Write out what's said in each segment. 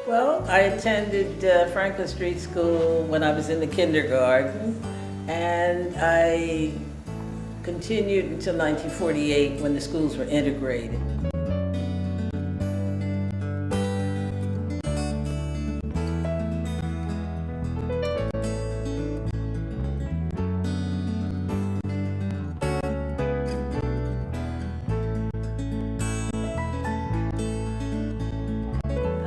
Well, I attended Franklin Street School when I was in the kindergarten, and I continued until 1948 when the schools were integrated.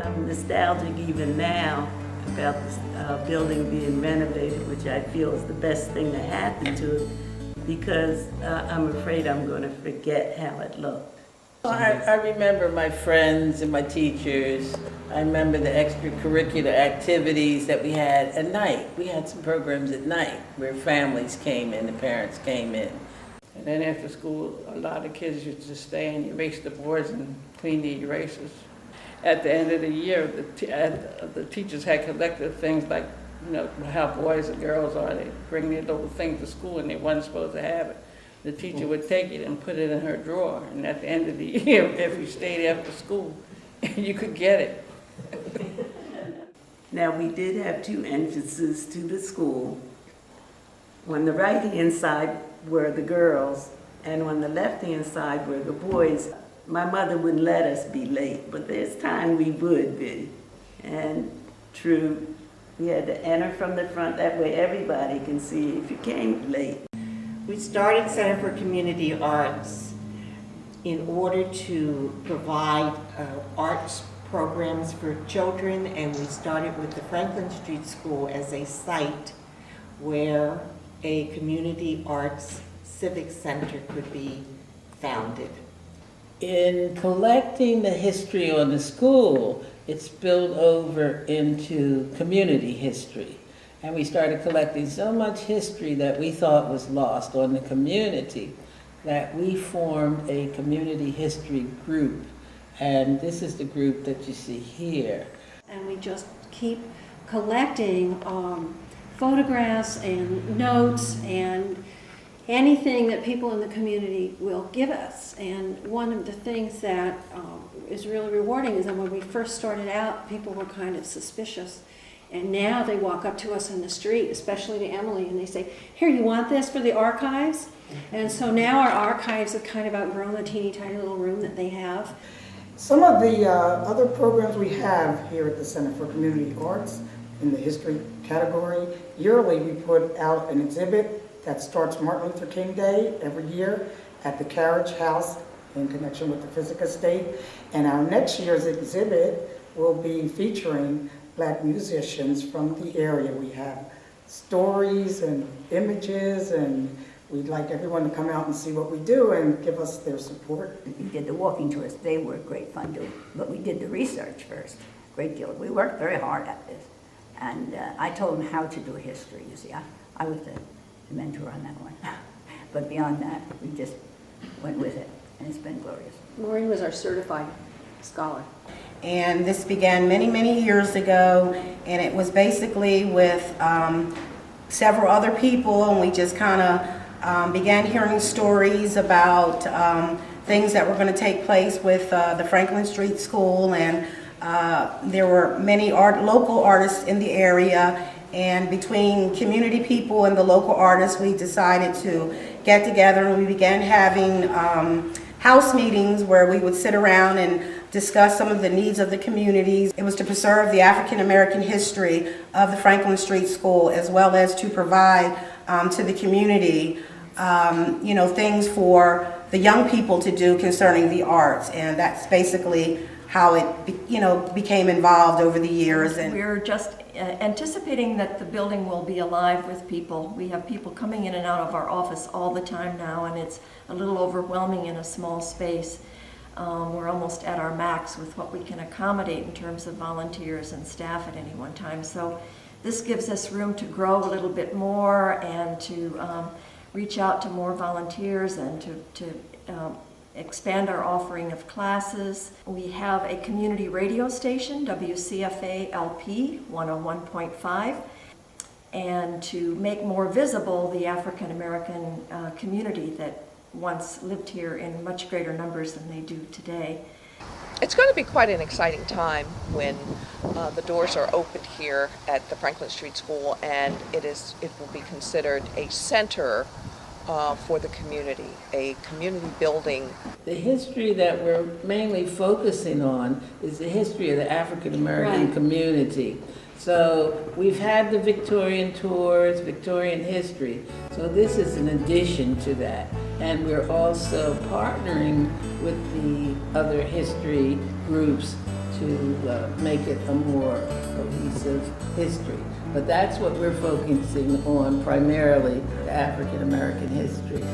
I'm nostalgic even now about this building being renovated, which I feel is the best thing that happened to it, because I'm afraid I'm going to forget how it looked. I remember my friends and my teachers. I remember the extracurricular activities that we had at night. We had some programs at night where families came in, the parents came in. And then after school, a lot of kids used to stay and erase the boards and clean the erasers. At the end of the year, the teachers had collected things like, how boys and girls are. They bring their little thing to school and they weren't supposed to have it. The teacher would take it and put it in her drawer. And at the end of the year, if you stayed after school, you could get it. Now, we did have two entrances to the school. On the right-hand side were the girls, and on the left-hand side were the boys. My mother wouldn't let us be late, but there's time we would be. And true, we had to enter from the front, that way everybody can see if you came late. We started Center for Community Arts in order to provide arts programs for children, and we started with the Franklin Street School as a site where a community arts civic center could be founded. In collecting the history on the school, it spilled over into community history. And we started collecting so much history that we thought was lost on the community that we formed a community history group. And this is the group that you see here. And we just keep collecting photographs and notes and anything that people in the community will give us. And one of the things that is really rewarding is that when we first started out, people were kind of suspicious. And now they walk up to us in the street, especially to Emily, and they say, "Here, you want this for the archives?" And so now our archives have kind of outgrown the teeny tiny little room that they have. Some of the other programs we have here at the Center for Community Arts in the history category, yearly we put out an exhibit that starts Martin Luther King Day every year at the Carriage House in connection with the Physic Estate. And our next year's exhibit will be featuring Black musicians from the area. We have stories and images, and we'd like everyone to come out and see what we do and give us their support. We did the walking tours. They were great fun doing, but we did the research first. Great deal. We worked very hard at this. And I told them how to do history, you see. I was the mentor on that one. But beyond that, we just went with it, and it's been glorious. Maureen was our certified scholar. And this began many, many years ago, and it was basically with several other people, and we just kind of began hearing stories about things that were going to take place with the Franklin Street School, and there were many local artists in the area, and between community people and the local artists, we decided to get together, and we began having house meetings where we would sit around and discuss some of the needs of the communities. It was to preserve the African American history of the Franklin Street School, as well as to provide to the community, things for the young people to do concerning the arts. And that's basically how it became involved over the years. And we're just anticipating that the building will be alive with people. We have people coming in and out of our office all the time now, and it's a little overwhelming in a small space. We're almost at our max with what we can accommodate in terms of volunteers and staff at any one time. So this gives us room to grow a little bit more and to reach out to more volunteers and to expand our offering of classes. We have a community radio station, WCFA LP 101.5, and to make more visible the African American community that once lived here in much greater numbers than they do today. It's going to be quite an exciting time when the doors are opened here at the Franklin Street School, and it will be considered a center for the community, a community building. The history that we're mainly focusing on is the history of the African American Right. community. So we've had the Victorian tours, Victorian history. So this is an addition to that. And we're also partnering with the other history groups to make it a more cohesive history. But that's what we're focusing on primarily, the African American history.